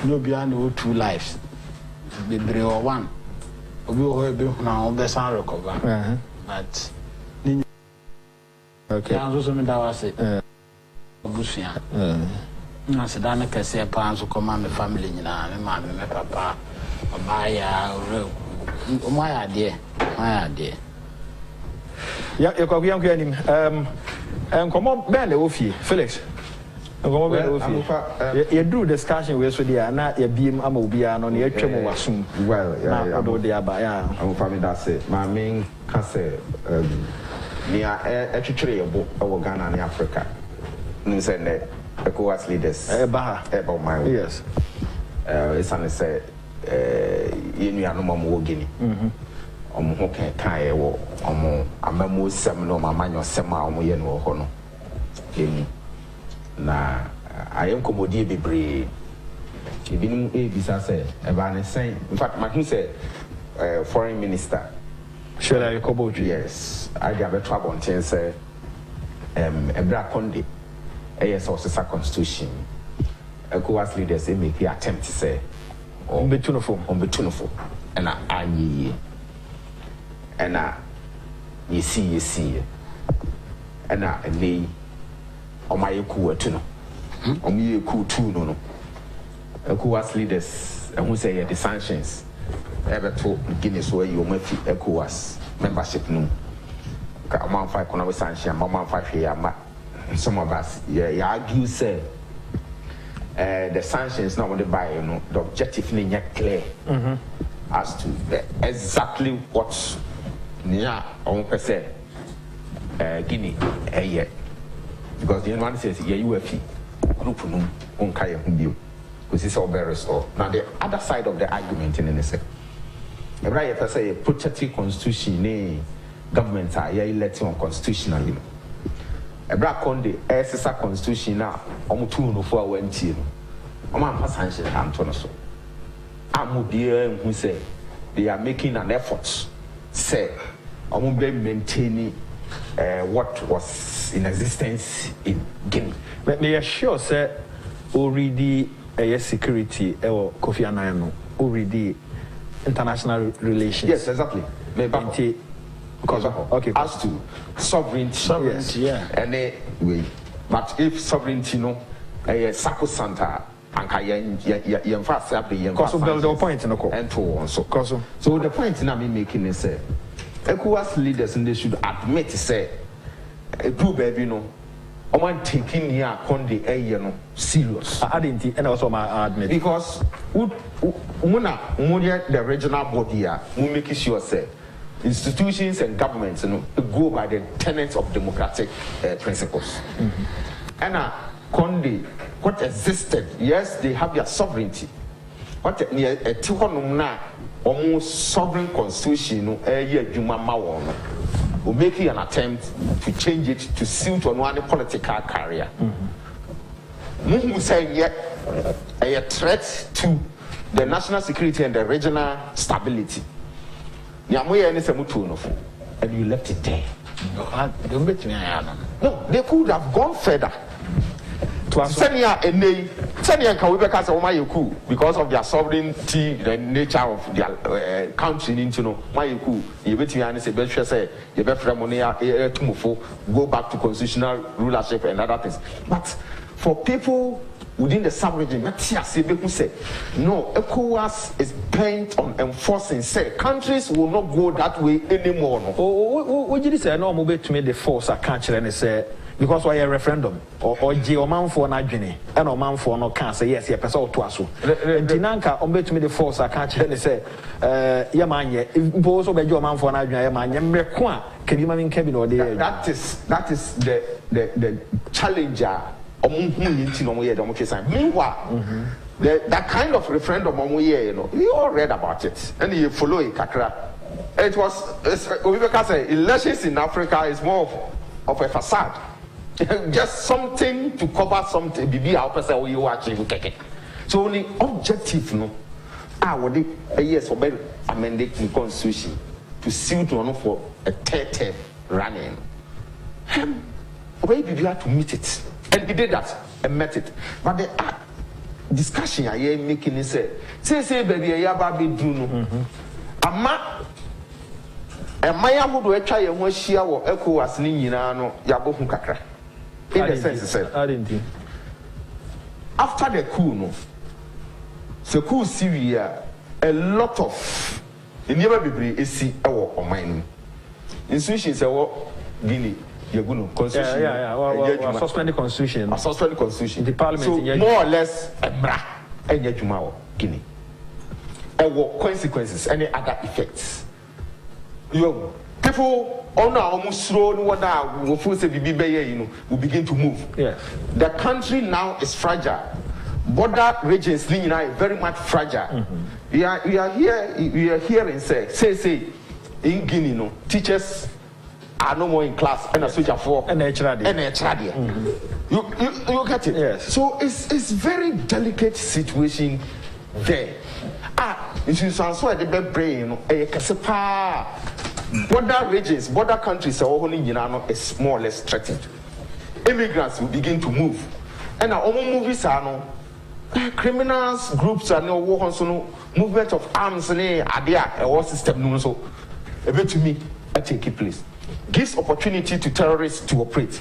no beyond 2 lives. Be brave or one. We will be now the sun recover. But okay, I was also that was it. Bushia. I said, I can say a pounds to command the family in my papa, my idea. Yeah, you're going and come on, Ben, Ophie, Felix. You do discussion with the not your beam Amobian on your trim was soon. Well, yeah, there by I'm family that's it. My main cancer near actually a book of Ghana and Africa. You said that ECOWAS leaders about my yes. It's only said, you are no more Guinea. Okay, Kai or I'm a more seminal, my man, semi or Hono. Na I am commodity be brave. If you know a visa say, about saying, in fact, my said, foreign minister. Should I cobble you? Yes, I have a trouble on ten say, a black conde, a sources of constitution. ECOWAS leaders make the attempt to say, on betuneful, and I ye, and you see, and I lay. On my cool tuno, on me cool too no. ECOWAS leaders and who say the sanctions ever told Guinness where you may ECOWAS membership no. Omanfm economic sanction, Omanfm here, some of us argue say the sanctions not only by the objective not clear as to exactly what near on per se Guinea yet. Because the one says, yeah, you have group no on Kaya Humbio, because it's all very restored. Now, the other side of the argument in the second, a right per se, protective constitution, government are elected on constitutionally. A black conde, SSR constitution now, two no 4 went in. Oman Passanche, Antonoso. Amudia, who say they are making an effort, say, Omumbe maintaining what was in existence in Guinea. Let me assure, sir, already security or Kofi Annan, already international relations. Yes, exactly. Maybe because okay, as to sovereignty, yes, yeah. Anyway, but if sovereignty, no, a sacrosanct, and you fast up the because build a point in the and so on. So the point I'm making is ECOWAS leaders and they should admit say a group baby no Oman taking here Conde no serious. I didn't and also my admit because the regional body here we make sure say institutions and governments go by the tenets of democratic principles. And Conde what existed, yes, they have their sovereignty. What a almost sovereign constitution will make an attempt to change it to suit on one political career. Saying yet a threat to the national security and the regional stability. And you left it there. No, they could have gone further. Senia can we because of their sovereignty, the nature of their country into no my cool. You bet you say you bet go back to constitutional rulership and other things. But for people within the sub-region, no, ECOWAS is bent on enforcing say countries will not go that way anymore. What did you say? No, move to me the force I can't and say because why a referendum or Omanfm na adwene and Omanfm no can say yes, yes, person to aso. Ntinanka ombet me the force I can't and say ya manye impose obejo Omanfm na adwene ya manye mreko a kebi ma min kebi no dey. That is the challenger omunhu yinti no mo ye dem twe meanwhile that kind of referendum we all read about it and you follow it kakra. It was Obibeka say elections in Africa is more of a facade. Just something to cover something. Bibi our person you achieve keke. So the objective no, what yes for amended the constitution to suit one for a third term running. Where did you have to meet it? And he did that and met it. But discussion I am making is say baby a yaba be do no ama Maya would try and was she or echo as Ninano Yabohu Kakra. In the sense, said, I didn't. After the coup, no, the coup Syria, a lot of in never be is see our mine. Institutions are Guinea, Yaguno, constitution, suspended constitution, a suspended constitution, the parliament, so more or less a bra and Yajumao, Guinea. Consequences, any other effects. Yo, people on almost slow what now will force will begin to move. Yes. The country now is fragile. Border regions very much fragile. We are hearing say in Guinea, no teachers are no more in class and a soldier for and a You get it? Yes. So it's very delicate situation there. If you transfer the bed brain, a casepa border regions, border countries are only is more or less threatened. Immigrants will begin to move, and our own movies are no criminals groups are no war movement of arms and idea a war system no so a bit to me I take it place gives opportunity to terrorists to operate.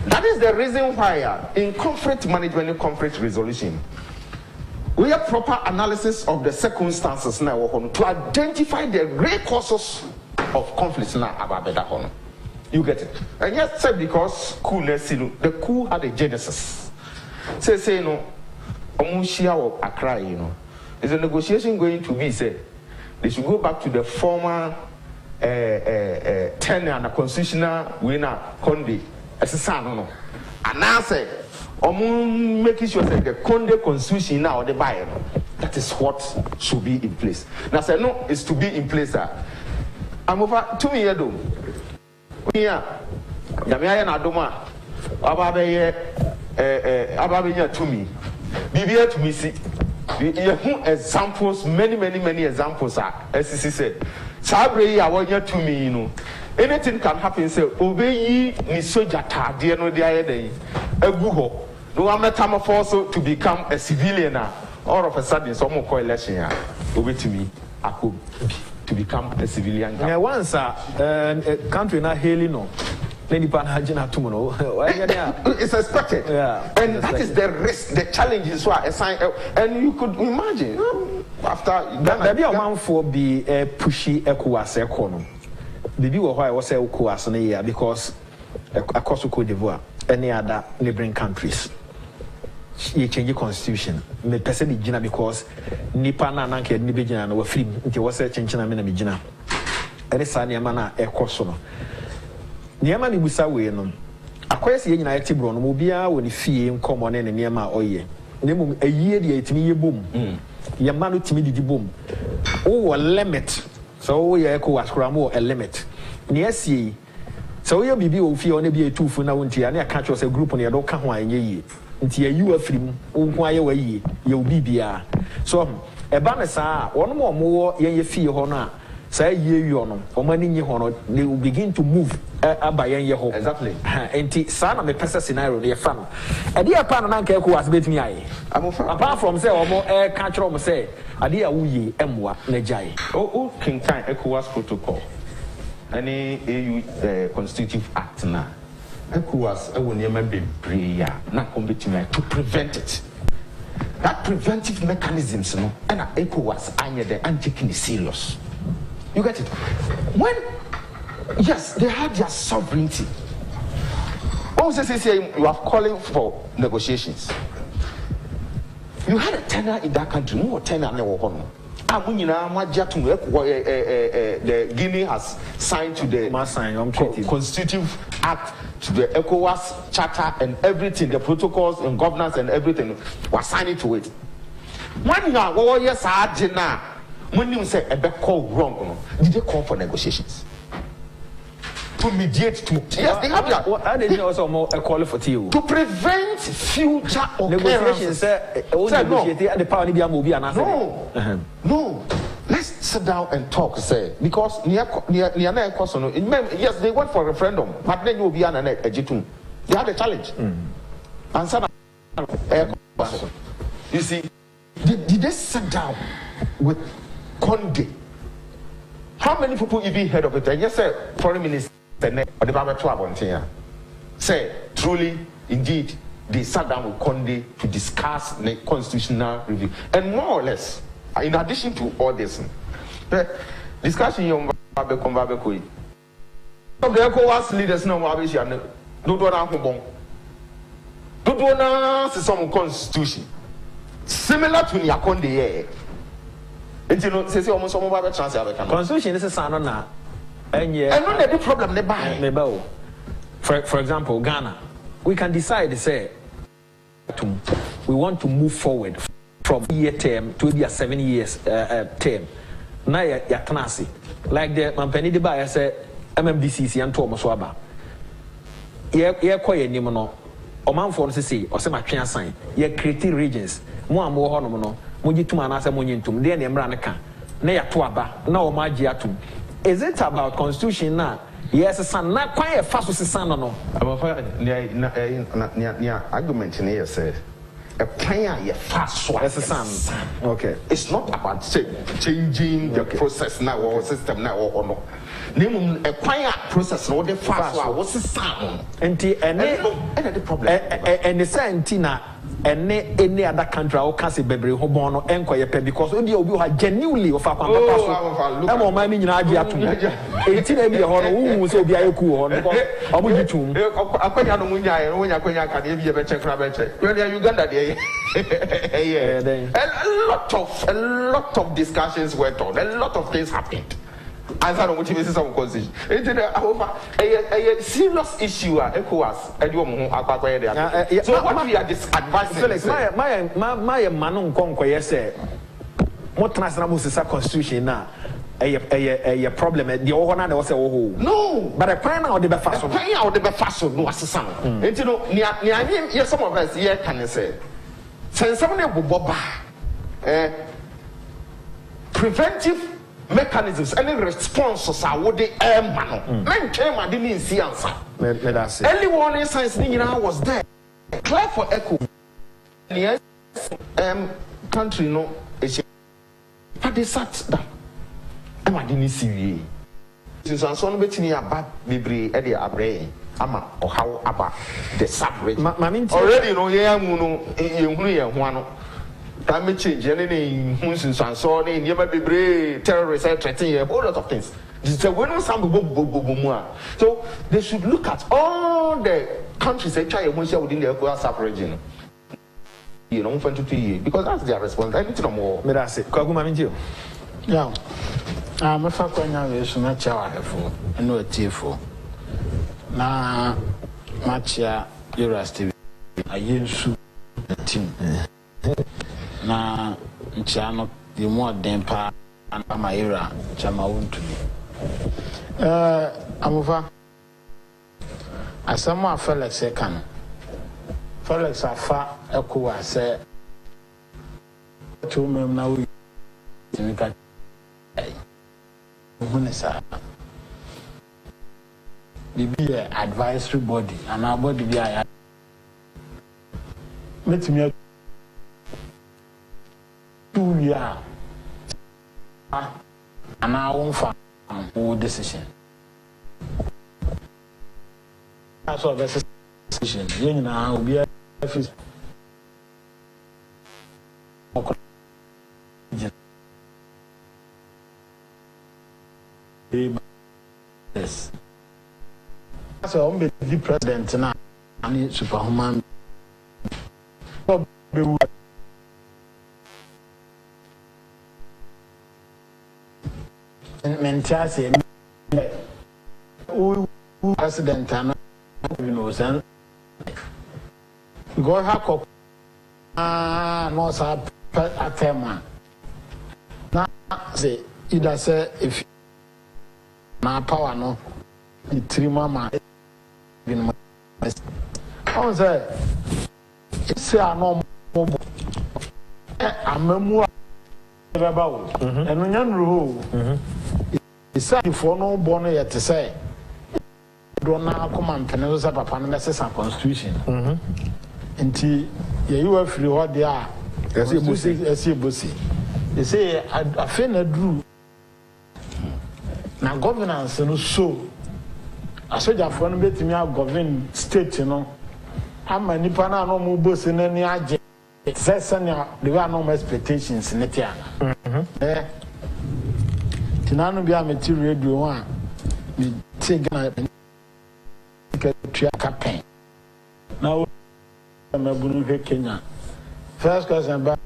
That is the reason why in conflict management and conflict resolution we have proper analysis of the circumstances now to identify the great causes of conflicts now about better honor. You get it? And yes, said because coolness, the coup had a genesis. Say no, Omunshia or Accra, is a negotiation going to be said they should go back to the former tenure and a constitutional winner Conde as a son. And now say making sure that the Conde constitution now the buyer. That is what should be in place. Now say no, it's to be in place. I'm over 2 years ago. Here, Yamia Nadoma, Ababe to me. Bibia to me see. Examples, many examples are as he said. Sabre I want you to me, Anything can happen, say, obey ye ni soja dear no dia day. A guho. No one metamorphose to become a civilian. All of a sudden, some more coalition. Obey to me, I could to become a civilian. Yeah, once a country not hailing no. It's expected. Yeah. And that is the risk, the challenge is why assign and you could imagine after maybe a man for be a pushy ECOWAS economy. Maybe why I was a ECOWAS in a year because across Cote d'Ivoire, any other neighboring countries. You change the constitution. Me person be jina because nipa na nanke ni be jina no we free nti wo se chenche na me na me jina. Ere sa ne ma na ekoso no. Ne ma ni busa we no. Akoyese ye nyina yete bro no mo bia wo ni fie nkomo ne ne ma oye. Ne mum ayie de yetimi ye bom. Ye ma no timi didi bom. O wo limit. So wo ye ko waskra mo a limit. Ne asie. So ye bibi o fie o ne bi etufu na wonti ya ne aka cho se group ne do ka ho anye yi. Nti ayu afrim wonko aye wayi ye obi bia so eba ne saa wono mo wo ye fie ho no a saa ye yu no o mani nyi ho no they will begin to move aba ye ho exactly nti saa na me pesa scenario ne ye fa no e dey pa na nka ECOWAS betimi aye apart from say o mo ka kiro mo say ade a wuye emwa na jai o king time ECOWAS protocol any EU constitutive act na ECOWAS will never be prayer, not commitment to prevent it. That preventive mechanisms, and ECOWAS and taking it serious. You get it? When yes, they had their sovereignty. Also, say you are calling for negotiations. You had a tenor in that country, more tenor than one. The Guinea has signed to the Constitutive Act, to the ECOWAS Charter and everything, the protocols and governance and everything was signed to it. When you are yes, when you say a back call wrong, did they call for negotiations? To mediate to yes, they have that. I didn't also more a call for you to prevent future negotiations. No. Let's sit down and talk. Say because yes, they went for a referendum, but then you will be an Ejitum. They had a challenge. And you see. Did they sit down with Conde? How many people even heard of it? And yes, sir, Foreign Minister or the Bible to say truly, indeed, they sat down with Conde to discuss the constitutional review. And more or less, in addition to all this, the discussion on the ECOWAS leaders know what is your some constitution similar to Yakonde. And you know, say almost some of constitution is a son now. And yeah, and not the problem they buy. For example, Ghana, we can decide to say we want to move forward from year term to be a 7 years term. Now ya tenasi like the Mampeni de Ba say MMDCC and Thomas Waba. Ye koye ni no. Omanfm say or say matwe sign. Ye create regions. Mo amwo ho no no. Mo gitum anase mo nyintum. De na emra ne ka. Na ya to aba. Na o ma agi atum. Is it about constitution now? Yes, son. Na kwa e fa so sesan no. About argument in here say a plan you fast so as a son. Okay. It's not about changing the process now or system now or no. Name a plan process no the fast so what's the sound? And the problem. And the santina and any other country or can say baby hobono enquire because only you have genuinely of a pampa. I'm on my mini idea to 18 a horror who so be a cool because I will you too. I quite know when you're going to be a better crab. Well, Uganda, a lot of discussions went on, a lot of things happened. As I don't want to miss some conversation. It's a serious issue. ECOWAS. So what we are advising? My man conquer say. What national Musa constitution now? A problem. The Ohana was a no, but a plan out the Befaso. Plan out the Befaso. No assassin. And you know, near some of us here can say, send someone a boba. Preventive mechanisms, any responses are what they man. Men came and didn't see answer. Early warning signs was there. Clear for echo. Yes, country no, but they sat down. I didn't see. Since I'm so betting you about Bibri, Eddie Abre, Ama, or how about the suffrage. Already, no, yeah, one. Climate change, anything, and so on, never be brave, terrorists, threatening a whole lot of things. It's a winner, some so they should look at all the countries they try and within the ECOWAS sub-region. You know, for 2 years, because that's their responsibility. No more. Yeah, I'm a fact is much for and no tearful. Now, much Eurostive, I use the team. Na nchano the more dempa and my era chama won't me amufa asama Felix second Felix afa ECOWAS say to me now we can munisa be advisory body and our body be I let me 2 years and I won't find a decision. That's what the decision. You know, will be a yes. So I'm the president now. I need superhuman. Mentasi, president, and you know, son. Go hack no, sir, a tema. Now, say, either say, if now power no, the 3 mama. I say, it's a no more. I'm a more about, and when you're rule. It's for no born yet to say, don't now come and penalize papa and that's a constitution. Until you are free what they are, Bosi. They say I feel na drew. Now governance no so. I said that for me to me govern state I'm a nipa na no mo bosi na ni age. Sesanya there were no expectations in it. Tinano bi a meti radio one me take na campaign. Now I'm a bunu Kenya. First question by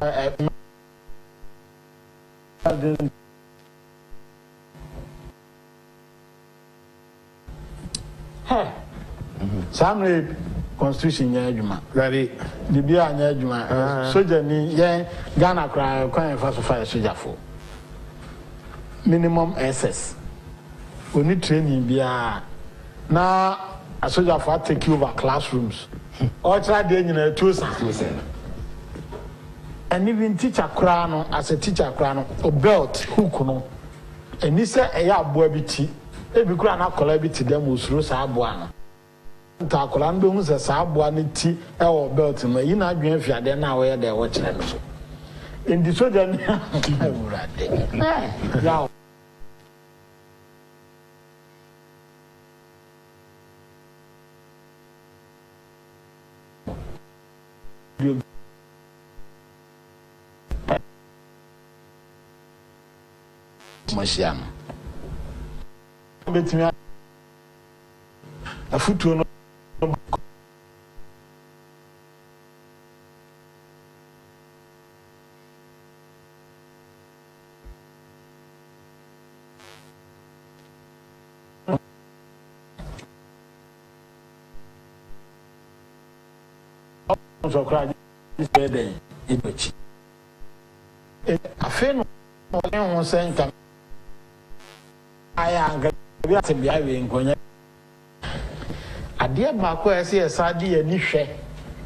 Some constitution yajuma. Ready. The beer yajuma. Soldier ni Ghana cry first fire soldier for minimum SS. We need training beer. Now a soldier for take over classrooms. Or try the two. And even teacher crown as a teacher crown or belt hook no. And this a boy biti. Every crown a collabity them was Rosa Abuana. Takolan be hu se sa aboa ne ti e wo belt no yi na adwen fia de na wo ye de wo kire no so indi soja ni awurade ya Masiano betimi afutuo no so cry this day ibechi afeno on won say nka aya anga bi atebia we nkonya ade ba ko ese esade ya ni hwe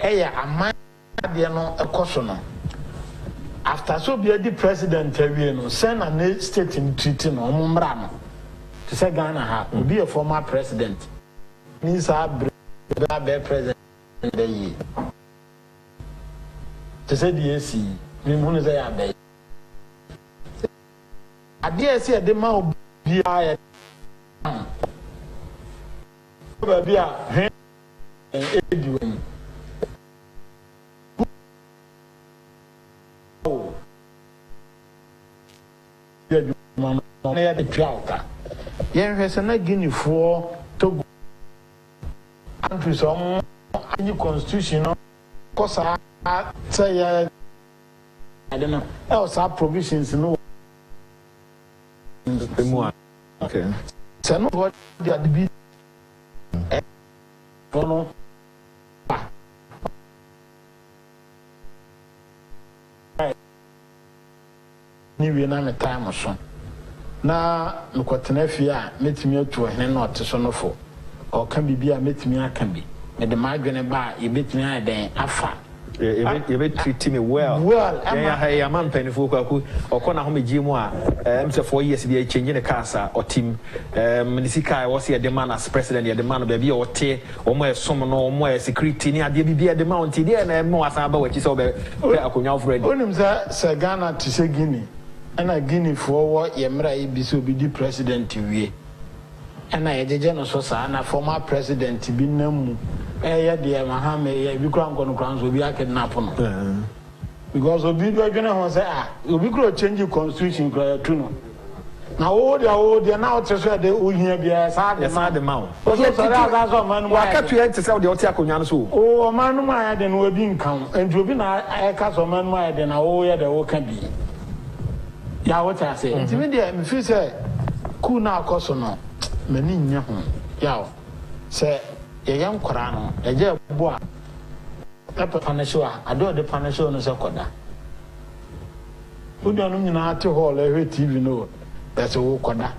eya aman ade no ekoso no after so be the president awie no send an state in treaty no omumbra no to say Ghana ha be a former president means be president the year to say the AC me hunu say abe ade ese de ma obi a baby a ediwem ya juma na ya de twauta yen hwese na Guinea-foɔ Togo countries so any constitution no kosa say I don't know else our provisions no okay so no what they are be no ni we na me time so na nkotena fie a metimi atu ohene na ote so no fo o ka bibia metimi aka bi me de madwene ba ye betimi aden afa you be treat me well yeah man penifo kwaku okona ho megie mu a mse 4 years bi change ne kasa o team municipal was here the man as president the man be o te o mo esom no o mo security ni ade bibia the man ti dey na mo asan ba wachi so be akonya of ready onim sa Ghana to say Guinea ana Guinea-foɔ wɔ yemra yi bi so bi di president wie ana yejeje no so sa na former president bi namu ya de Mahame ya bi kura nkono so bi akidnap no because obi do adwene ho say obi kura change constitution kura tu no na wo de na o so de ohia bia sa de ma o so sorry asa so man mo aka tu ente say o de o te akonya no so o man no ma ya de no obi nkan enti obi na aka so man mo ya de na wo ya de wo ka bi ya what I say enti me de me feel say ku na akoso no mani nya ho ya say ye yan kwara no eje bo a epe panisho a ado de panisho no se koda odi anu nyina ate hall ehwe TV no that's wo koda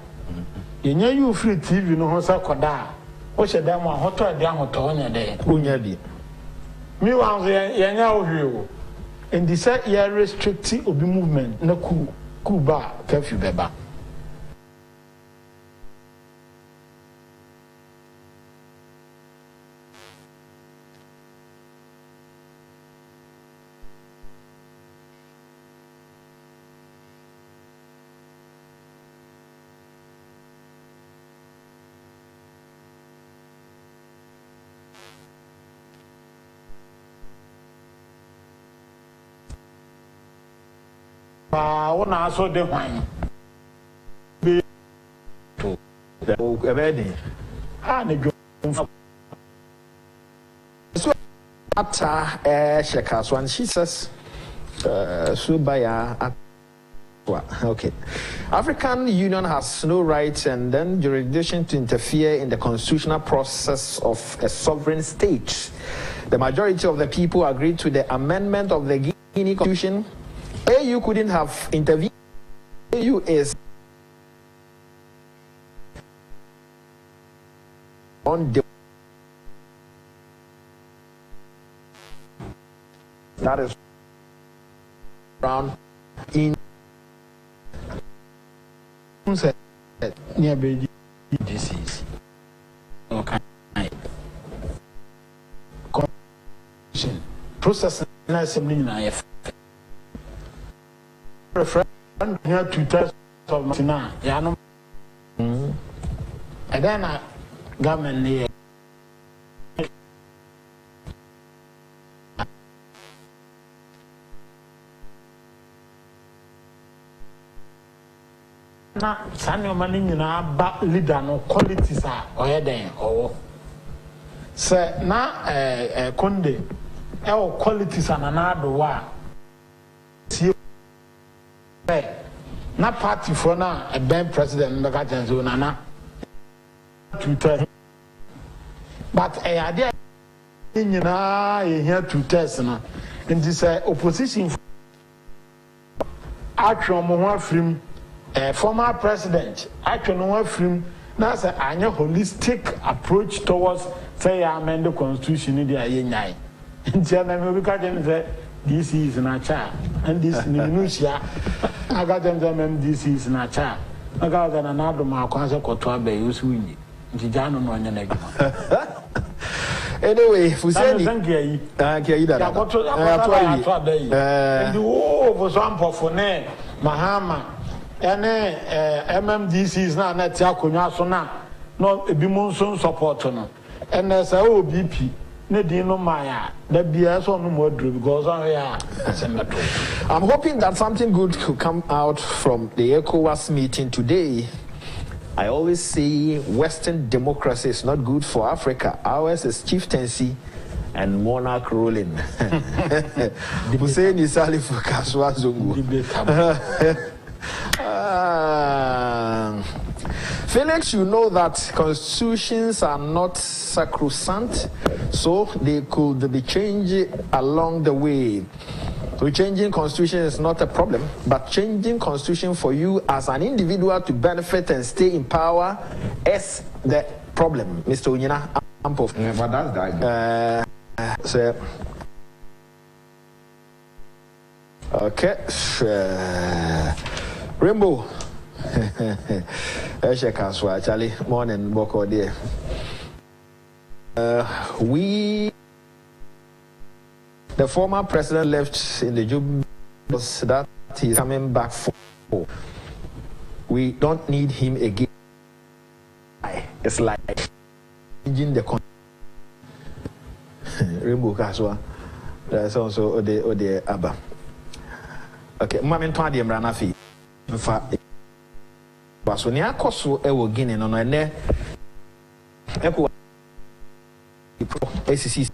ye nya you free TV no ho se koda o she dem a hoto de ahoto nya de onya bi mi wan so ye nya ohwe o and the say ye restrict obi movement na ku ba curfew beba One also the wine. A wedding. Shekas one, she says, Subaya. Okay. African Union has no rights and then jurisdiction to interfere in the constitutional process of a sovereign state. The majority of the people agreed to the amendment of the Guinea Constitution. AU couldn't have intervened. AU is on the that is around in near baby disease. Okay. Processing assembly in IF. Referendum here 2 tests of Martina. Yano. And then I government near. Na sanyo mani nyina ba leader no qualities are oyeden owo se na konde e qualities anana do wa tie na party for na e ben president mbeka chanzo nana Twitter but ade nyina e here to test na and this opposition atwo mo ho afrim former president actually no film na say anya holistic approach towards say amend the constitution in the ayenyai ntia na me ka dem say this is na cha and this minutia aga dem say this is na cha aga na do ma kwa say koto abai usu nyi njija no no nya na gima anyway Fuseni yi da koto abai and for some for ne Mahama ene MMDC is na na tia konwa so na no ebi mo nso support no ene sa OBP ne din no maya da bia so no mo adro because I'm hoping that something good could come out from the ECOWAS meeting today. I always say Western democracy is not good for Africa. Ours is chieftaincy and monarch ruling. Hussein Isalifu Kaswa Zungu. Felix, you know that constitutions are not sacrosanct, so they could be changed along the way. So changing constitution is not a problem, but changing constitution for you as an individual to benefit and stay in power is the problem, Mr. Unyina Ampo. But that's the So, okay. Rainbow. Charlie, morning, Boko dear. The former president left in the Jubilees that he's coming back for. We don't need him again. It's like changing the Rainbow Kaswa. That's also Ode Abba. Okay, Mamma Twadi Mranafi. In fact, but when you are cost ewo Guinea no ene echo ACC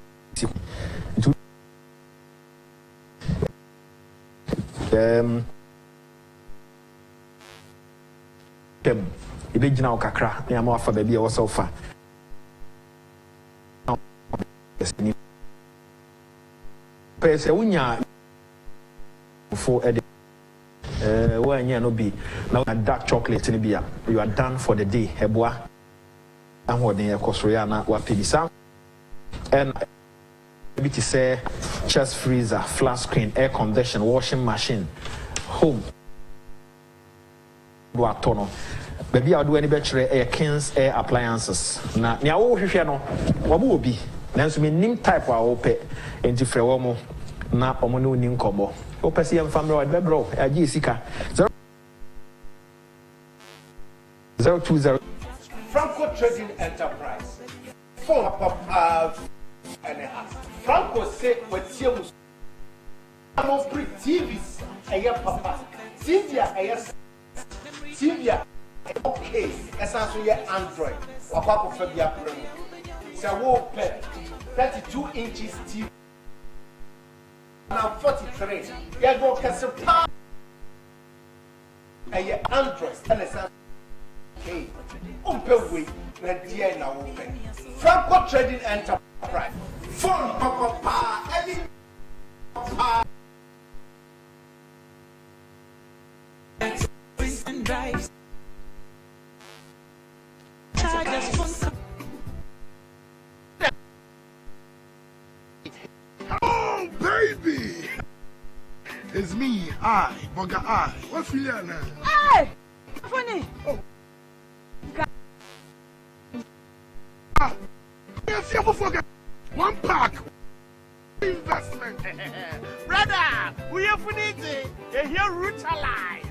ibegina okakra na ma afa baabi e wo sofa pese unya for edi when you no be now dark chocolate in bia you are done for the day eboa and what dey ekosoro na wa pebisa and maybe to say chest freezer, flat screen, air condition, washing machine, home do atono baby I do any better air Kings air appliances na nia wo hwehwe no wabu obi nanso me nim type wa wo pe enti frɛ wo mo na omo ne oni nkomo wo pese yam family wa bebro agi sika 020 Franco Trading Enterprise phone papa and Franco say what you am of TVs and your papa Sylvia, yes. Sylvia, okay, as I say, Android, or Papa Fabia Pro. It's a wall pet, 32 inches TV. Now 43. You go Casapa. And your Android, and it's okay. Umpe, and dear now, Franco Trading Enterprise. Phone, Papa, any. Oh, baby! It's me, Bugger I. What's really now? Hey! Funny! Oh. Yes, you forget. One pack. Investment. Brother, we have finished a here Rutalife.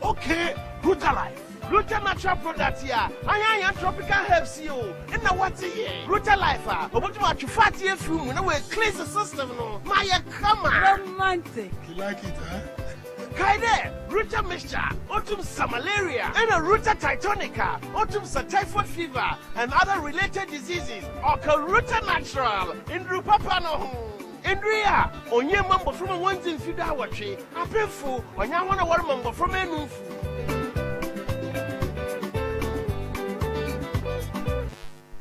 Okay, good life. Ruta natural products here. I am tropical herbs you. In the what's here? Rutalife. About what you fatty food when we clean the system. No, my come Romantic. You like it, huh? Kaide, Ruta mixture, autumn malaria, and a Ruta titonica, autumn typhoid fever, and other related diseases. Or Ruta natural in Rupapano. Andrea, on your mambo from a one thing feed our tree. I pay for on your one hour mambo from a new.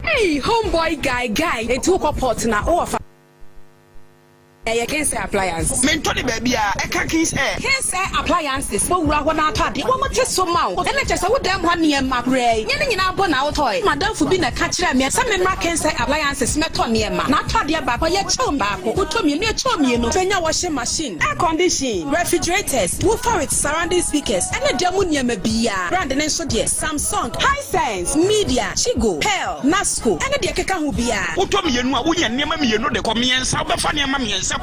Hey, homeboy guy, a two-cup pot na offer. I can't say appliances. Mentally, baby, I can't say. Can't say appliances. But we're going to talk. What much is so much? And I just said, what damn one near Macray. You're in our bonnet toy. Madame for being a catcher. Me, some men can say appliances. Met on near ma. Not taught your back or your chum back. Who told me near chum, you know, when your washing machine, air conditioning, refrigerators, woofer with surrounding speakers, and a demonia may be a brand and so dear. Samsung, Hisense, Media, Chigo, Pearl, Nasco, and a dear Kaka who be a. Who told me you know, we and near me, you know, the communion, South Bafania, mammy, and so.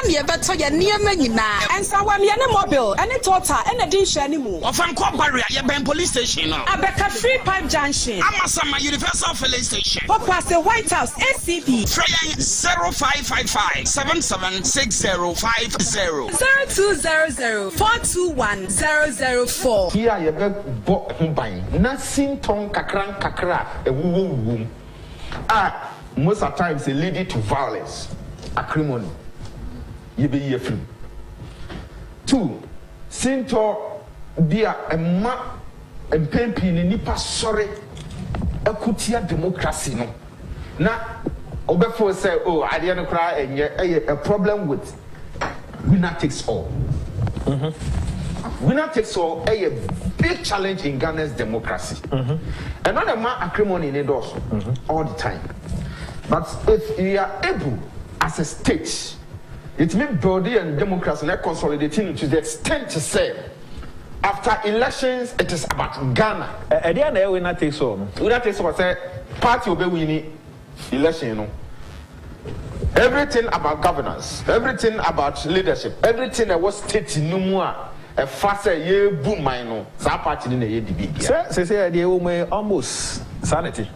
Yeah, but so you're near me now. And so I'm your mobile, and it's water, and a dish anymore. Of Uncle Barrier, your Ben police station. I bet a free pipe junction. I'm a universal filling station. What was the White House SCP? 0555 776050 0200 421 004. Here you be bought by nothing tongue kakra a woo. Most of the times it lead to violence, acrimony. You be here free. 2, Sinto be a ma and pempi ni nipa sorry a kutia democracy no. Now, Obefo say, oh, I didn't cry and a problem with winner takes all. Winner takes all a big challenge in Ghana's democracy. Another man acrimony in it also all the time. But if we are able, as a state, it means body and democracy not consolidating to the extent to say, after elections, it is about Ghana. At the end, we not take so. We not take so. Say party will be winning election. You know, everything about governance, everything about leadership, everything that was state in Numua. A faster year boom, I know. That party in the ADB. Say the almost sanity.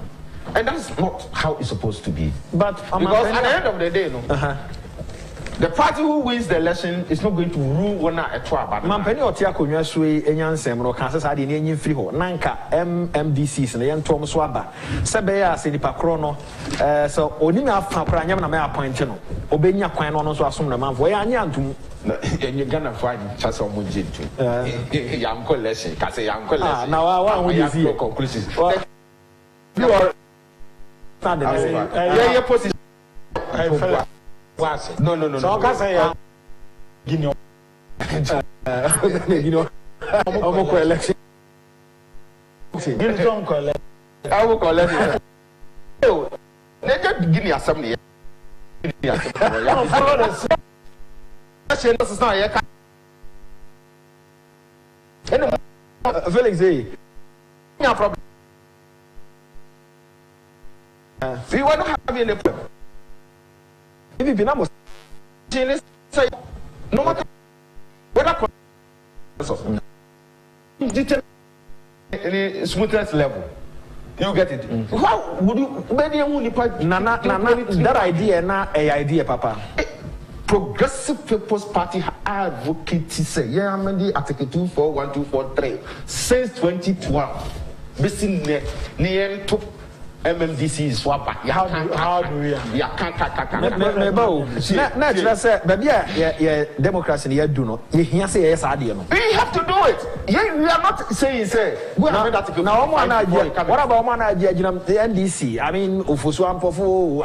And that's not how it's supposed to be. But because at the end of the day, no, the party who wins the election is not going to rule one at all. Mampeni Otiako Nyasui, Enyansem, or Kansas had in free ho, Nanka, MMDCs, and the young Tom Swaba, Sabea, Sinipa Chrono, so Onima Pranyam, Mea Pointino, Obenia Quine on also assume the man for Yanyantum. You're gonna find Chasso Mujin. Young collection, Casa young collection. Now, I want to see your conclusions. You are. Yeah, position. No. So I can say, you know, almost election. I will collect it. Oh, let them give me a assembly. Felix, no problem. We want to have any problem. If you know, say no matter whether any smoothness level, you get it. How would you? Nana, that idea, na a idea, Papa. Progressive People's Party advocate say, yeah, I'm in the Article 241243 since 2012. Missing near to MMDC swap. How do we? Natural say, but yeah, democracy here do not. You say yes, I do. We have to do it. Yeah, we are not saying say. Now, what about the NDC? I mean, Ufuswan Pofu,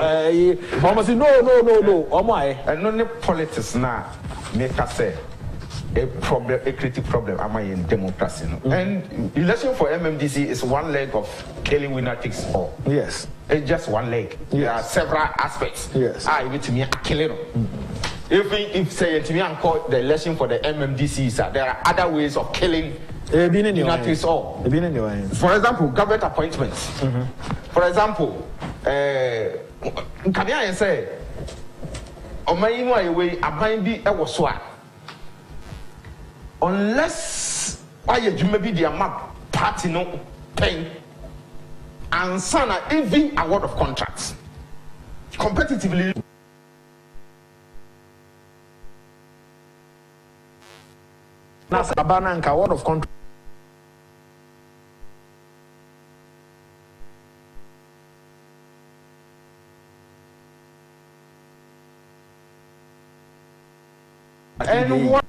almost no. Oh my, and no politics now. Make us say. A critical problem am I in democracy? No? And election for MMDC is one leg of killing winner takes all. Yes. It's just one leg. Yes. There are several aspects. Yes. If me killing. If say to me and call the election for the MMDC, there are other ways of killing winner takes all. For example, government appointments. For example, can I say, unless I maybe the map party no paying and sana even award of contracts competitively. That's a banana award of contract. And what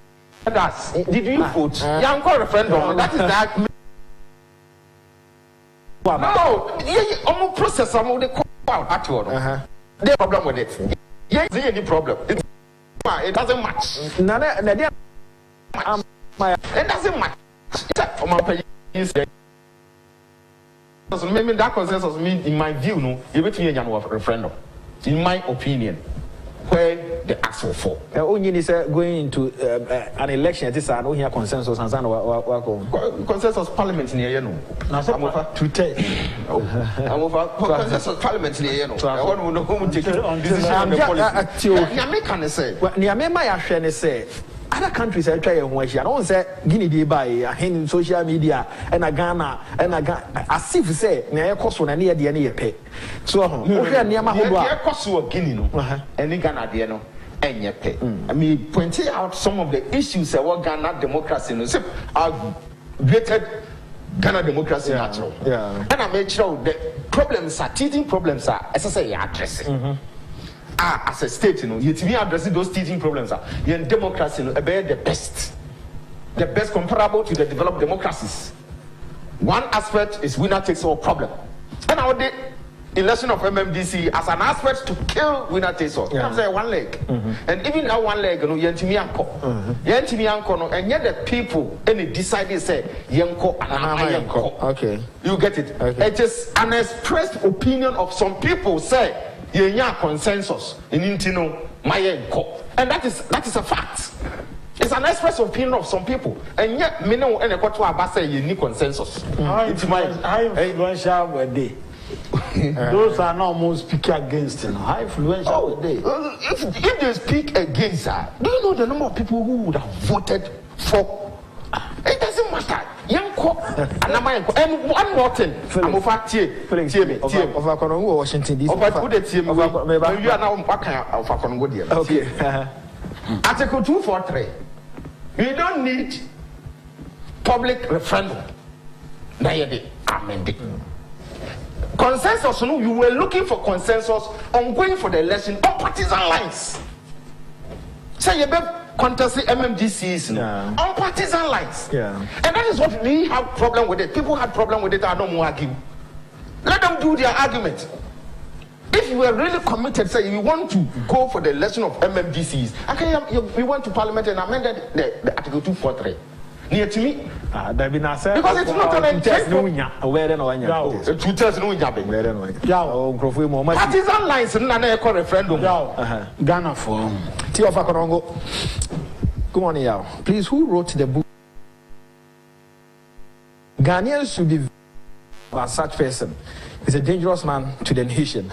does did you vote? Young call referendum. That is that. No, almost process some of the call out at all. There's problem with it. Yeah, is there any problem? It doesn't match. It doesn't match. Maybe that consensus means, in my view, no, you bet me a referendum. In my opinion, where the acts will fall. Only is going into an election. It is an only consensus and consensus parliament near you know. Now, I'm over to tell. I'm over consensus parliament near you know. I want to know who will take it on decision on the policy. Niamey say. Niamey say. Other countries are trying to watch. I don't say Guinea by in social media and a Ghana as if say near cost one near the any pay. So, near my cost to Guinea no, and Ghana the no, and ye pay. I mean, pointing out some of the issues that what Ghana democracy no, are greater Ghana democracy natural. Yeah, and I made sure the problems are teething problems are as I say addressing. As a state, you know, you to be addressing those teething problems. You're in democracy, you know, the best comparable to the developed democracies. One aspect is winner takes all problem. And now the election of MMDC as an aspect to kill winner takes all. I'm saying one leg, and even that one leg, you know, you're Yanko, and yet the people any decided say Yanko and Yanko. Okay, you get it. Okay. It is an expressed opinion of some people say. Yeah, consensus in Intino, and that is a fact. It's an express opinion of some people, and yet me know any what to say you need consensus. How influential were they? Those are not most speaking against you know. How influential were they? If they speak against her, do you know the number of people who would have voted for? It doesn't matter. Yanko and one more thing. I'm over Washington DC. You are now okay. Article 243. We don't need public referendum. Consensus, no, you were looking for consensus on going for the election on partisan lines. Say you contest MMDCs on partisan lines. Yeah. And that is what we have problem with it. People had problem with it, I don't want to argue. Let them do their argument. If you were really committed, say you want to go for the election of MMDCs, okay, we went to Parliament and amended the Article 243. Near to me. Because it's not an intent. Partisan lines in an echo referendum. Ghana for Tiofa Korongo. Good morning, y'all. Please, who wrote the book? Ghanaians should be about such person. He's a dangerous man to the nation.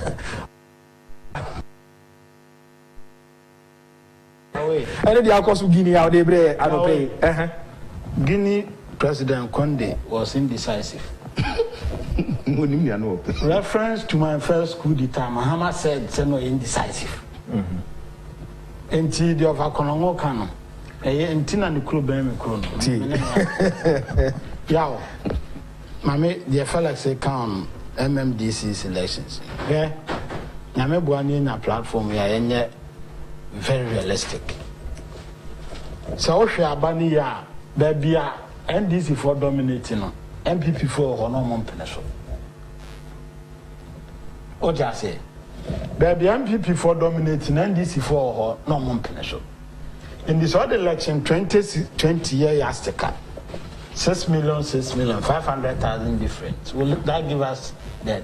And the course of Guinea, I don't pay. Guinea President Condé was indecisive. Reference to my first coup d'etat, Mahama said, no, indecisive. enti de of akonongo kano enti na ne kuro ben me kuro no yawo mame the fellow say count MMDC elections yeah nyame buani na platform ya yenye very realistic so hwe abani ya babia NDC for dominating no MPP for hono mo peneso o ja say babia MPP for dominating NDC for ho no mo peneso in this other election 20 year yastika 6 million 500,000 difference will that give us the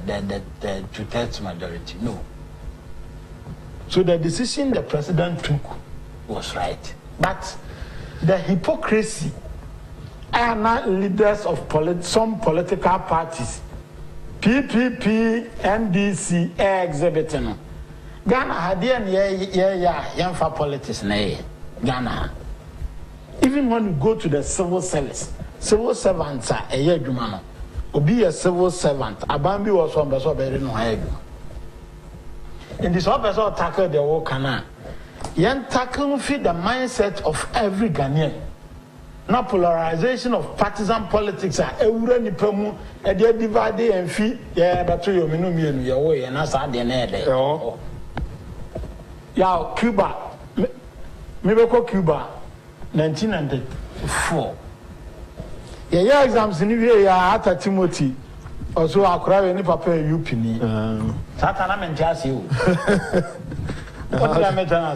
2/3 majority? No. So the decision the president took was right, but the hypocrisy are not leaders of some political parties, PPP, NDC, exhibiting. Ghana had young for politics, Ghana. Even when you go to the civil service, civil servants are a year jumano. Be a civil servant. Abambi was one person very no high. In this officer tackle the whole canal. Yen tackle fit the mindset of every Ghanaian. Now polarization of partisan politics are every nipemu and they divide and fee. Yeah, but you know your way and that's the end. Yeah, Cuba. Maybe Cuba 1994. Yeah, exams in the at Timothy. Also, I cry any papa UPini. Satana mentas you.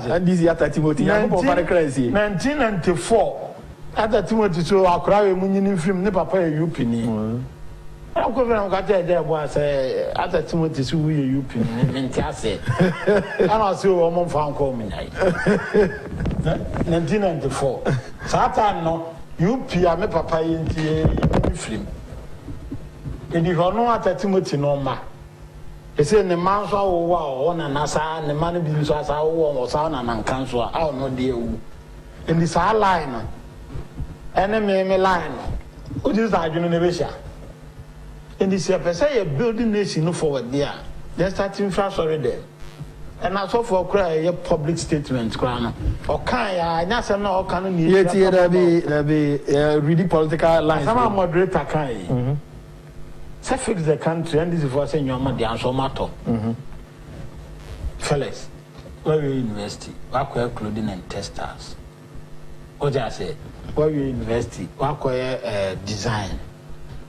And this is at Timothy. 1994. At Timothy, so I cry when film the papa UPini. I'm going to get there was at Timothy, so we UPini. Mentas. And I see Omanfm coming. 1994. Satan no. You pia me papa yenti film. Edi hono Timothy no ma. E say ne man so wo wa na nasa ne man bi so asa wo so na nankan so a no de ewu. In this line no. Ene me line no. O dis adwunu ne be sha. In this year say building nation no forward there. They starting infrastructure there. And I saw for cry public statements, Grana. Or can I say no, can you be reading political lines? Some moderator can say fix the country, and this is for saying your money and so matter. Fellas, where we university, acquire clothing and testers. What I say, where we university, acquire design,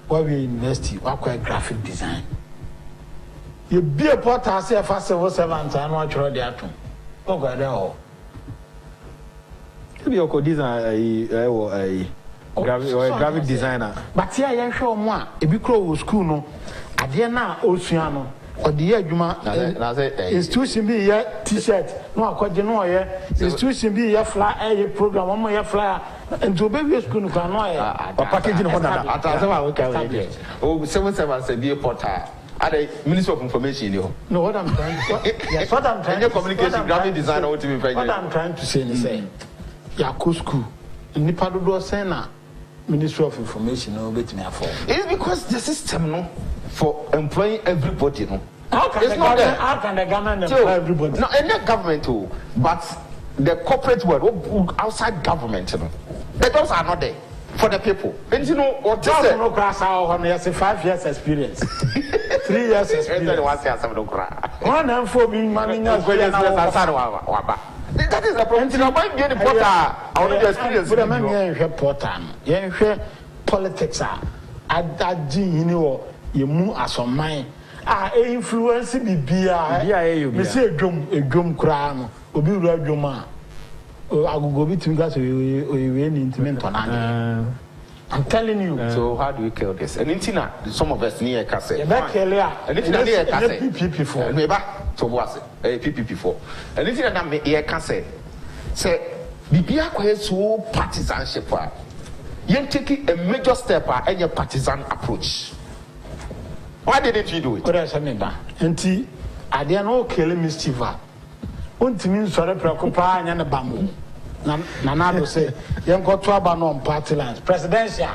where we university, acquire graphic design. You be a porter, say, for civil servants, and watch your day at home. Oh, God, oh. To be a graphic designer. But here, I show more. If you grow school, no, at the end now, Oceano, or the year Juma, institution be your t shirt, no, quite you know, institution be your flyer program, one more flyer, and to baby school, can know a packaging of that. Oh, civil servants, be a porter. Are the Minister of Information? No, what I'm trying to yes, what I'm trying to communication, graphic design, what I'm trying to say is say, Yakusku, Nipado Sena, Ministry of Information, no bit me for. It's because the system, no, for employing everybody, no. How can the government employ everybody? No, not government too, but the corporate world, outside government, you know, the jobs are not there. For the people, and you know what? Just no class out on 5 years experience, 3 years experience. One and 4 being money. That is the problem. You know, by being a porter, I want to experience. But I'm a porter. You politics are at you know, you move as on mine. Influence be beer. Me say a drum crown, or be red drummer. I will go between guys we intimate on. I'm telling you. So how do we kill this? And Intina, some of us near Casse. Back earlier, and it's near Casse. PP4. Maybe to was a PP4. And it's not me here Casse. Say, Bibia so partisanship. You're taking a major step in your partisan approach. Why didn't you do it? What I said, Auntie, I didn't know killing mischief. Untimi sore preocupa anya ne bamu na do say yen go to aba no party lines presidential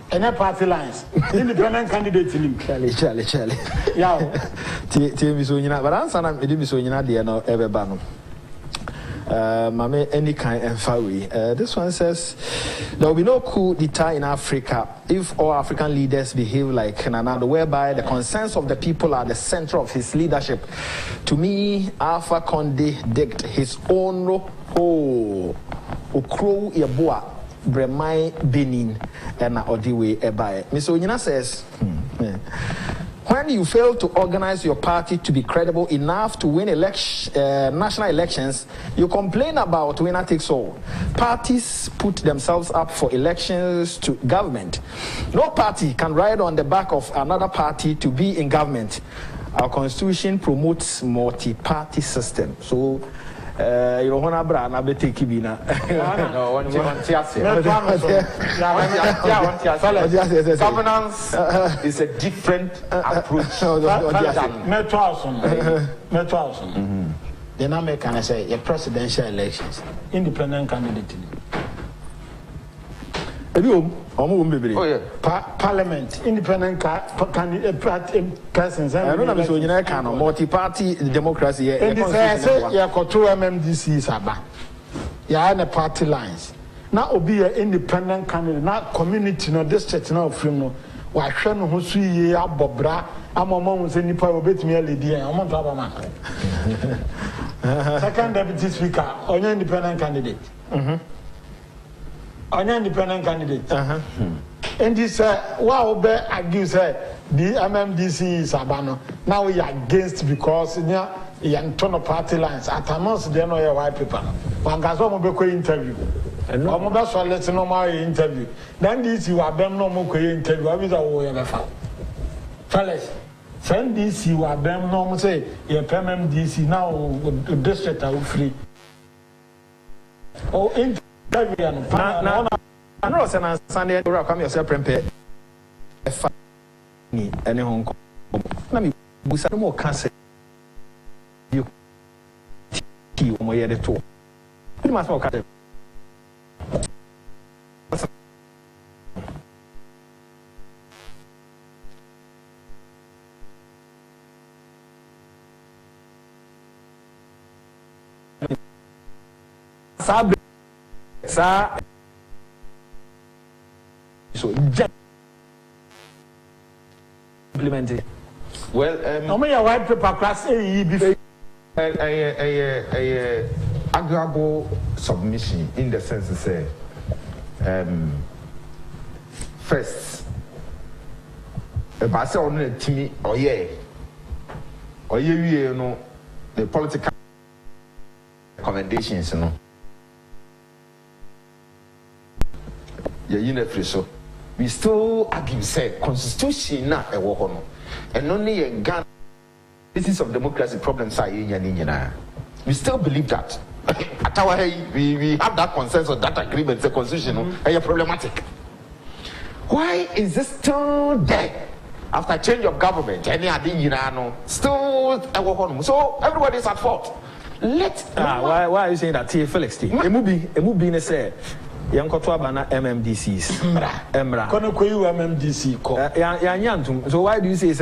any party lines independent candidate nim Charlie yeah ti mi so nyina but answer na me mi so nyina de no ebe ba no Mame any kind of fiery. This one says there will be no coup d'etat in Africa if all African leaders behave like Nana, whereby the concerns of the people are the center of his leadership. To me, Alpha Conde digged his own Okro Yeboa Bremai Benin and Odiwe Ebae. Mr. Onyina says, when you fail to organize your party to be credible enough to win national elections, you complain about winner takes all. Parties put themselves up for elections to government. No party can ride on the back of another party to be in government. Our constitution promotes multi-party system. So, you know, governance is a different approach. The number can I say a presidential elections, independent candidate. Oh yeah. Parliament, independent candidate, persons. I don't know so multi-party democracy. And this say you got 2 MMDCs aba. You are party lines. Now be an independent candidate, not community, no district, no film, no. Why shall no who see ye abobra? I'm a moment in the power bit me a lady. I'm on top of man. Second deputy speaker, on your independent candidate. On your independent candidate. And this wow be argues the MMDC is abano. Now we are against because near the party lines. At announced they know your white people. One guy's almost interview. And no more so let's know my interview. Then this you are them no more interview. I was a way fellas. Send this you are them no more say your MMDC now district are free. Oh interview. No, I know Sunday you come yourself prepare. Any Hong Kong. Let me busa more cancer. You key on my head too. You must walk at so implemented. Well, no white paper class A before a agreeable submission in the sense to say, first, if I say on the team or you know the political recommendations, you know. So we still argue say constitution na e wo ho no and only a gun basis of democracy problems are we still believe that at our we have that consensus, that agreement, the constitution is problematic. Why is this still there after change of government? Still so everybody is at fault. Why are you saying that? Felix, it will be say Yankoto Abana MMDCs. Emra. Kono koyu MMDC ko. So why do you say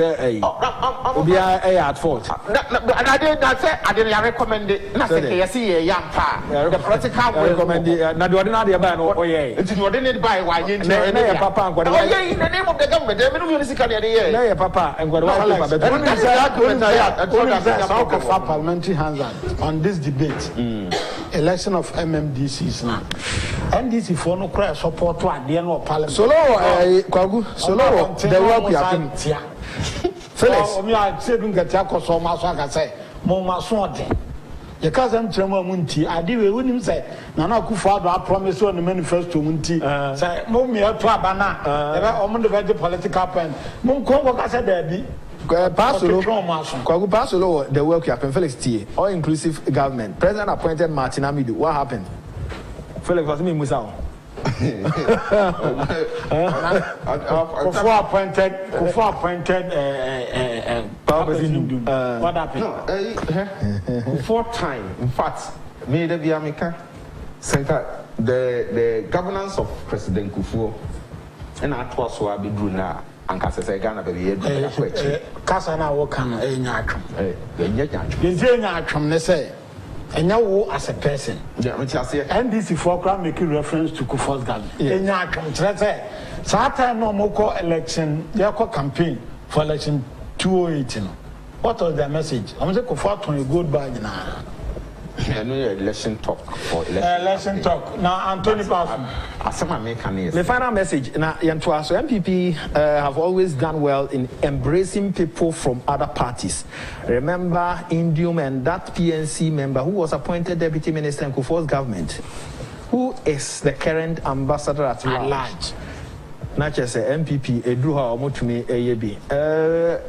we are at fault? And I did not say I didn't recommend it. Nothing. See young pa. The political recommend it. Now do not buy no it's not didn't buy why you papa and in the name of the government. They don't musical idea. Papa and parliamentary hands on this debate. Election of MMDCs now. NDC for no cry support to at the end of parliament. Solo, Kwagu, Solo, the work we have been. Felix, we are saving the Taco so much. I can say, Moma Swante. The cousin Tremor Munti, I did with him say, Nana Kufa, I promise on the manifesto Munti. Say, Mumia Trabana, on the political pen. Munko, I said, there be. Kwagu Pasolo, the work you have been Felix T, all inclusive government. President appointed Martin Amidu. What happened? Felix was me Musao. Kufu appointed what happened? No, 4 times. In fact, me the Biamika Center, the governance of President Kufu and I was so be now. And Casa Ghana, baby, Casana Wakana, a nyatrum. They say And now as a person. Yeah, which I say. NDC for crowd making reference to Kufuor's government. And I can say, Saturday no more election, they are campaign for election 2018. What was their message? I'm saying Kufuor to goodbye now. I know your election talk for election talk. Now, Anthony Passon. The final message now, so MPP have always done well in embracing people from other parties. Remember Indium and that PNC member who was appointed deputy minister in Kufuor's government, who is the current ambassador at large. Not just a MPP, a Druha or Mutumi, a YB.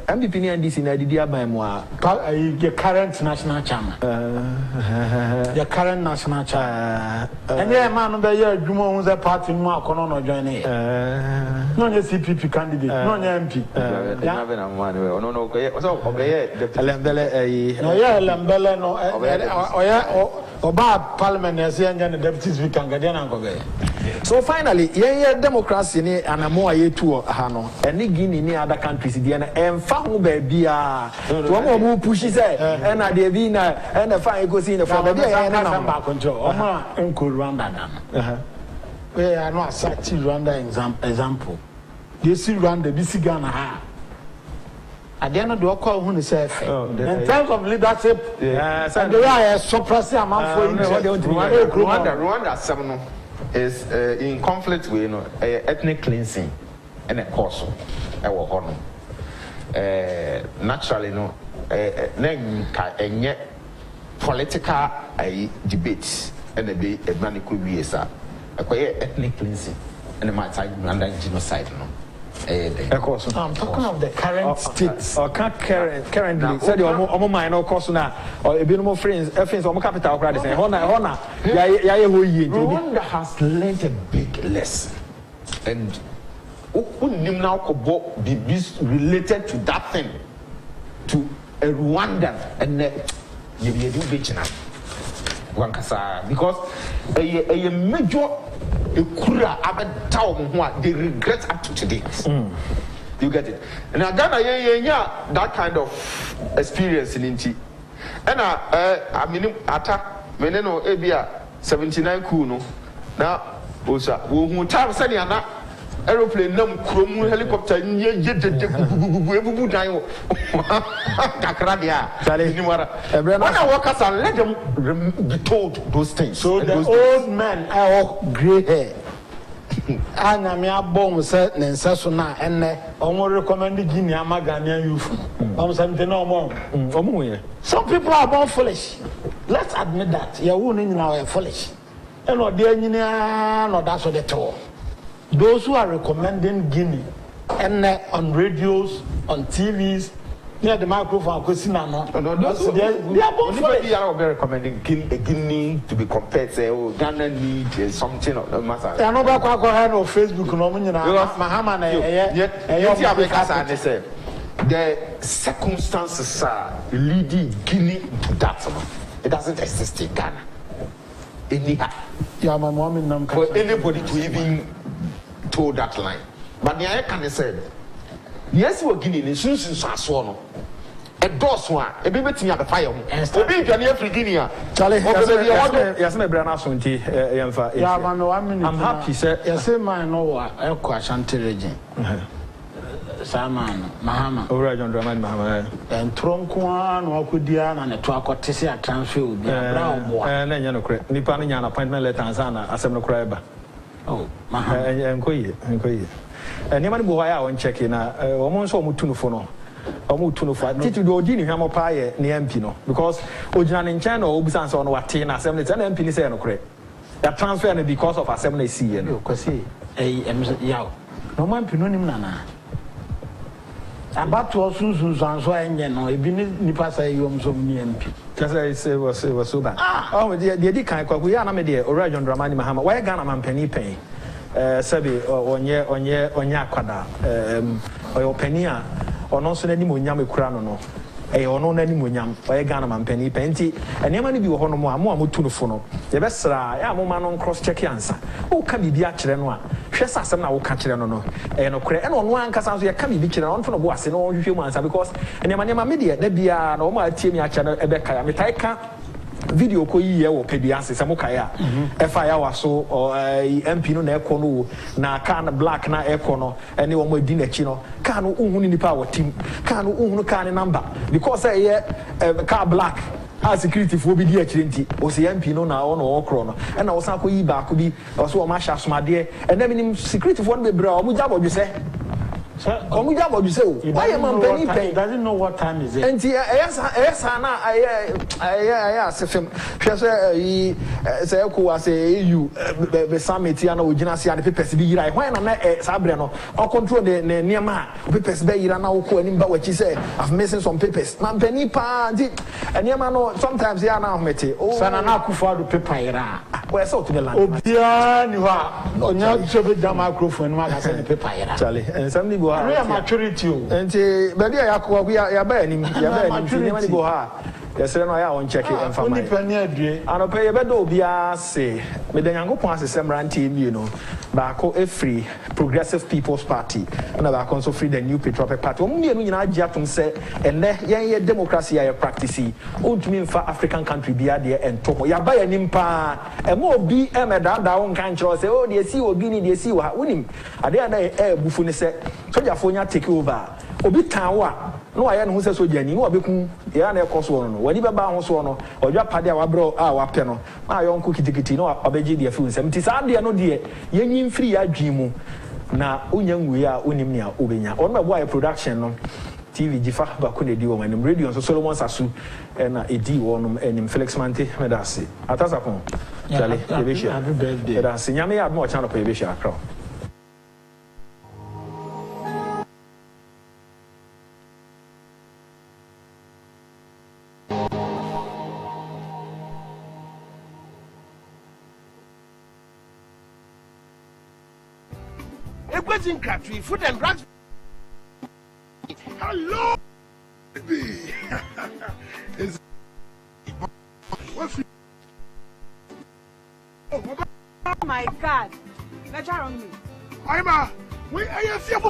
MPP and DC Nadidia by moi, your current national chairman. Your current national chairman. And yeah, man, of the year, Juma was a party more or joining. No, your CPP candidate, no, MP. Lambella, no, or bad parliament as young and the deputy speaker, so finally, democracy and a more year to Hano, and any other countries, and found baby, one more pushes and a devina and a fine goes in the family and control. Uncle Rwanda. We are not such Rwanda example. You see Rwanda, BC Ghana. At the end of the call, who is in terms of leadership, and they are a suppressing amount for Rwanda, Rwanda, is in conflict with ethnic cleansing and a cause naturally no political debates and a ethnic cleansing and a genocide no. I'm talking of the current states. Or currently, said your minor cost now, or a bit more friends, or capital credit. Rwanda has learned a big lesson, and now be related to that thing, to a Rwandan, and you do because a major. They regret up to today. You get it? And I got that kind of experience in Inti. And I mean, attack Meneno Ebia 79 Kuno. Now, also, who time sending an aeroplane, no chrome helicopter, and yet when I walk us and let them be told those things. So the old men are all grey hair. And I'm your bomb set and Sassona and I recommend Guinea Magania youth. Something no more. Some people are born foolish. Let's admit that. You're wounding now are foolish. And not the engineer, not that's what they told. Those who are recommending Guinea and on radios, on TVs, near the microphone, they are both they are recommending Guinea to be compared. Say, oh, Ghana need something of the matter. They are not going to have on Facebook. The circumstances are leading Guinea to that. It doesn't exist in Ghana. Anyhow, for anybody to even told that line. But the I can say, yes, we're Guinea in Susan Sassono. A dose one, a baby to the fire. And so be Guinea, Charlie, yes, my brother, I'm happy, sir. Yes, I know a question to Regine. Saman, Mahama, John Draman, Mahama, and Tronquan, or Kudian, and a Twakotisia transfer, and then you know, Nippon appointment letter, Tanzania, as a crab. Oh, and Koy, and Yaman Boya on checking almost almost Tunufono. Titi do dini hamo paye ni MP because ojina in China obusans on what teen assembly and MP say no correct. That transfer because of assembly C no kwesi yaw. No man pinonim nana. About to also so enye no ebi nipa say yom so ni MP. Just say was so bad. Oh the kan kwaku ya na me de Ora John Dramani Mahama. Why Ghana man penny pen? Sabi onye akwada oyo penny a ono so nani monyam ekura no no ono nani monyam oye Ghana man penny penti enema ni bi wo hono mo amotu no fo no ye besra ya amoma no cross check answer o ka bibi a kire no a hwe sasem na wo ka kire no no no kure e no no ankasa so ye ka bibi kire no onto no bo ase no hwe mu answer because enema me de da bia na o ma atie mi a kire no ebe ka ya metai ka video ko yi ye wo pediase se mo kai a fire wa so MP no na ekọ no na car na black na ekọ no ene wo mo edi na chi no car no unhu ni nipa wa tim car no unhu car ni number because car black security for be there chirenti o se MP no na ono okro no e na wo san ko yi ba ko bi o so o ma sha somade e na minim security for no be bra o mu jabo ju se omuja bodu se o why am penny pen doesn't know what time is it and yes na I asefem hwe say ko was EU be summit ya na ogina se ade papers bi yira why na sabre no o control the niema papers be yira na wo ko ani ba wachi say I've missing some papers na penny pa ndi niema no sometimes ya na ahmete o sana na akufo do paper yira we say to the land obia ni ho onya so be da microphone ma ka say the paper yira Charlie and some go ha maturity o enti baby ya ba anim ni mani go ha yesere no ya won check and for my oni pani adue anope ye bedo obia se me de nyankopon asese mrantie mi no ba ko free Progressive People's Party na ba ko so free the New Patriotic Party omu mienu nyina agi atom se enne ye democracy ya practice ontumi mfa African country bia de entomo ya ba ya nimpa emo obi emedada won kan kiro se o de si obi ni de si wa wonim ade na bufu ne se soja fo nya take over obi tan wa no aye no se soja ni no obeku ya na ekoso no wani beba ho so no odwa pade a wabro a wapɛ no ma yo nko kitikiti no obeji de afi nsɛm ti saa de no de yenyin free adwi mu na unya nwe a onim ne a obenya on ma boy production no TV jifa ba ko ne di wo manim radio so Solomon Sasu na edi wonum enim Felix Mante medase atasapon Charlie ebesha happy birthday medase nyame ya mo channel pa ebesha akra In country, food and drugs. Hello, baby. Oh my God! Let's on me. I'm a. We are